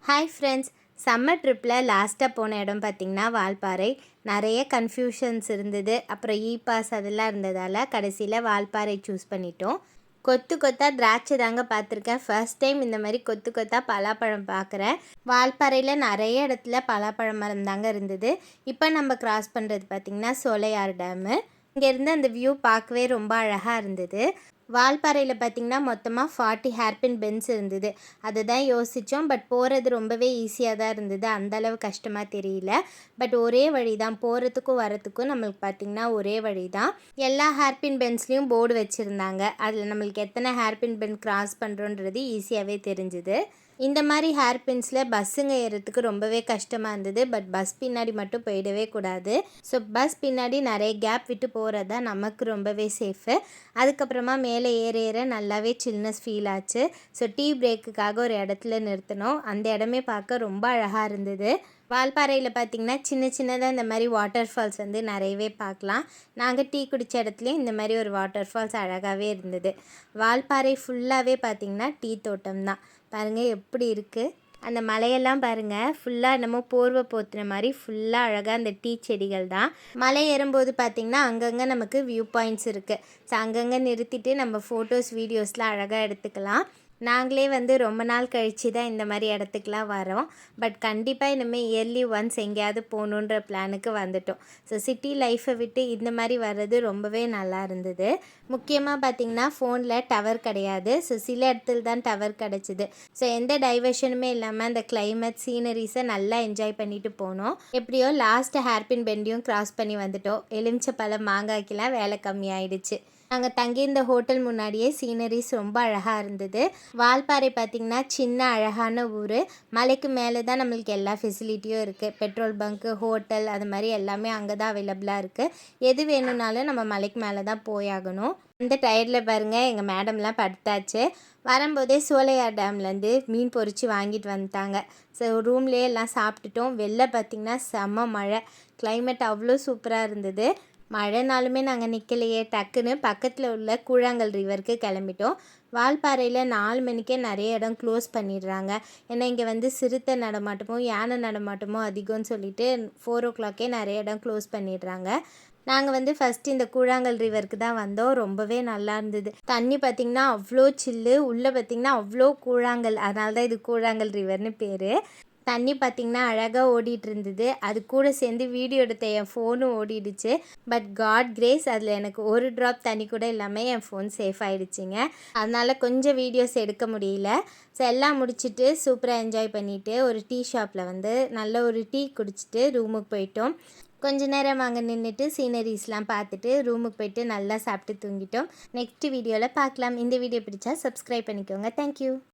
Hi friends, summer ட்ரிப்பில் லாஸ்ட்டாக போன இடம் பார்த்திங்கன்னா வால்பாறை. நிறைய கன்ஃபியூஷன்ஸ் இருந்தது. அப்புறம் பாஸ் அதெல்லாம் இருந்ததால் கடைசியில் வால்பாறை சூஸ் பண்ணிட்டோம். கொத்து கொத்தாக திராட்சை தாங்க பார்த்துருக்கேன். ஃபர்ஸ்ட் டைம் இந்த மாதிரி கொத்து கொத்தாக பலாப்பழம் பார்க்குறேன். வால்பாறையில் நிறைய இடத்துல பலாப்பழம் மரம் தாங்க இருந்தது. இப்போ நம்ம கிராஸ் பண்ணுறது பார்த்திங்கன்னா சோலையார் டேமு. இங்கேருந்து அந்த வியூ பார்க்கவே ரொம்ப அழகாக இருந்தது. வால்பாறையில் பார்த்திங்கன்னா மொத்தமாக 40 ஹேர்பின் பென்ஸ் இருந்தது. அதை தான் யோசித்தோம். பட் போகிறது ரொம்பவே ஈஸியாக தான் இருந்தது. அந்தளவு கஷ்டமாக தெரியல. பட் ஒரே வழி தான் போகிறதுக்கும் வரத்துக்கும். நம்மளுக்கு பார்த்திங்கன்னா ஒரே வழி தான். எல்லா ஹேர்பின் பென்ஸ்லேயும் போர்டு வச்சுருந்தாங்க. அதில் நம்மளுக்கு எத்தனை ஹேர்பின் பென் கிராஸ் பண்ணுறோன்றது ஈஸியாகவே தெரிஞ்சுது. இந்த மாதிரி ஹேர்பின்ஸில் பஸ்ஸுங்க ஏறத்துக்கு ரொம்பவே கஷ்டமாக இருந்தது. பட் பஸ் பின்னாடி மட்டும் போயிடவே கூடாது. ஸோ பஸ் பின்னாடி நிறைய கேப் விட்டு போகிறது தான் நமக்கு ரொம்பவே சேஃபு. அதுக்கப்புறமா மேலே ஏற நல்லாவே சில்னஸ் ஃபீல் ஆச்சு. ஸோ டீ பிரேக்குக்காக ஒரு இடத்துல நிறுத்தினோம். அந்த இடமே பார்க்க ரொம்ப அழகாக இருந்தது. வால்பாறையில் பார்த்திங்கன்னா சின்னதாக இந்த மாதிரி வாட்டர் ஃபால்ஸ் நிறையவே பார்க்கலாம். நாங்கள் டீ குடித்த இடத்துலையும் இந்த மாதிரி ஒரு வாட்டர் ஃபால்ஸ் அழகாகவே இருந்தது. வால்பாறை ஃபுல்லாகவே பார்த்திங்கன்னா டீ தோட்டம் தான். பாருங்கள் எப்படி இருக்குது. அந்த மலையெல்லாம் பாருங்கள், ஃபுல்லாக என்னமோ போர்வை போத்துன மாதிரி ஃபுல்லாக அழகாக அந்த டீ செடிகள் தான். மலை ஏறும்போது பார்த்திங்கன்னா அங்கங்கே நமக்கு வியூ பாயிண்ட்ஸ் இருக்குது. ஸோ அங்கங்கே நிறுத்திட்டு நம்ம ஃபோட்டோஸ் வீடியோஸ்லாம் அழகாக எடுத்துக்கலாம். நாங்களே ரொம்ப நாள் கழித்து தான் இந்த மாதிரி இடத்துக்குலாம் வரோம். பட் கண்டிப்பாக இனிமேல் இயர்லி ஒன்ஸ் எங்கேயாவது போகணுன்ற பிளானுக்கு வந்துட்டோம். ஸோ சிட்டி லைஃப்பை விட்டு இந்த மாதிரி வர்றது ரொம்பவே நல்லா இருந்தது. முக்கியமாக பார்த்திங்கன்னா ஃபோனில் டவர் கிடையாது. ஸோ சில இடத்துல தான் டவர் கிடச்சிது. ஸோ எந்த டைவர்ஷனுமே இல்லாமல் அந்த கிளைமேட் சீனரிஸை நல்லா என்ஜாய் பண்ணிட்டு போனோம். எப்படியோ லாஸ்ட்டு ஹேர்பின் பெண்டையும் கிராஸ் பண்ணி வந்துட்டோம். எலுமிச்சப்பழம் மாங்காய்க்கெலாம் வேலை கம்மியாயிடுச்சு. நாங்கள் தங்கியிருந்த ஹோட்டல் முன்னாடியே சீனரிஸ் ரொம்ப அழகாக இருந்தது. வால்பாறை பார்த்திங்கன்னா சின்ன அழகான ஊர். மலைக்கு மேலே தான் நம்மளுக்கு எல்லா ஃபெசிலிட்டியும் இருக்குது. பெட்ரோல் பங்க்கு, ஹோட்டல், அது மாதிரி எல்லாமே அங்கே தான் அவைலபிளாக இருக்குது. எது வேணும்னாலும் நம்ம மலைக்கு மேலே தான் போயாகணும். இந்த டயர்டில் பாருங்கள் எங்கள் மேடம்லாம் படுத்தாச்சு. வரும்போதே சோலையார் டேம்லேருந்து மீன் பொறிச்சு வாங்கிட்டு வந்துட்டாங்க. ஸோ ரூம்லேயே எல்லாம் சாப்பிட்டுட்டோம். வெளில பார்த்திங்கன்னா செம்ம மழை. கிளைமேட் அவ்வளோ சூப்பராக இருந்தது. மழைனாலுமே நாங்கள் நிற்கலையே, டக்குன்னு பக்கத்தில் உள்ள கூழாங்கல் ரிவருக்கு கிளம்பிட்டோம். வால்பாறையில் 4 மணிக்கே நிறைய இடம் க்ளோஸ் பண்ணிடுறாங்க. ஏன்னா இங்கே சிறுத்தை நடமாட்டமும் யானை நடமாட்டமும் அதிகம்னு சொல்லிட்டு 4 o'clockே நிறைய இடம் க்ளோஸ் பண்ணிடுறாங்க. நாங்கள் ஃபஸ்ட்டு இந்த கூழாங்கல் ரிவருக்கு தான் வந்தோம். ரொம்பவே நல்லா இருந்தது. தண்ணி பார்த்திங்கன்னா அவ்வளோ சில்லு, உள்ளே பார்த்திங்கன்னா அவ்வளோ கூழாங்கல். அதனால தான் இது கூழாங்கல் ரிவர்னு பேர். தண்ணி பார்த்திங்கன்னா அழகாக ஓடிட்டு இருந்தது. அது கூட சேர்ந்து வீடியோ எடுத்த என் ஃபோனும் ஓடிடுச்சு. பட் காட் கிரேஸ், அதில் எனக்கு ஒரு ட்ராப் தண்ணி கூட இல்லாமல் என் ஃபோன் சேஃப் ஆகிடுச்சிங்க. அதனால் கொஞ்சம் வீடியோஸ் எடுக்க முடியல. ஸோ எல்லாம் முடிச்சுட்டு சூப்பராக என்ஜாய் பண்ணிவிட்டு ஒரு டீ ஷாப்பில் நல்ல ஒரு டீ குடிச்சிட்டு ரூமுக்கு போயிட்டோம். கொஞ்ச நேரம் அங்கே நின்றுட்டு சீனரிஸ்லாம் பார்த்துட்டு ரூமுக்கு போயிட்டு நல்லா சாப்பிட்டு தூங்கிட்டோம். நெக்ஸ்ட் வீடியோவில் பார்க்கலாம். இந்த வீடியோ பிடிச்சா சப்ஸ்கிரைப் பண்ணிக்கோங்க. தேங்க்யூ.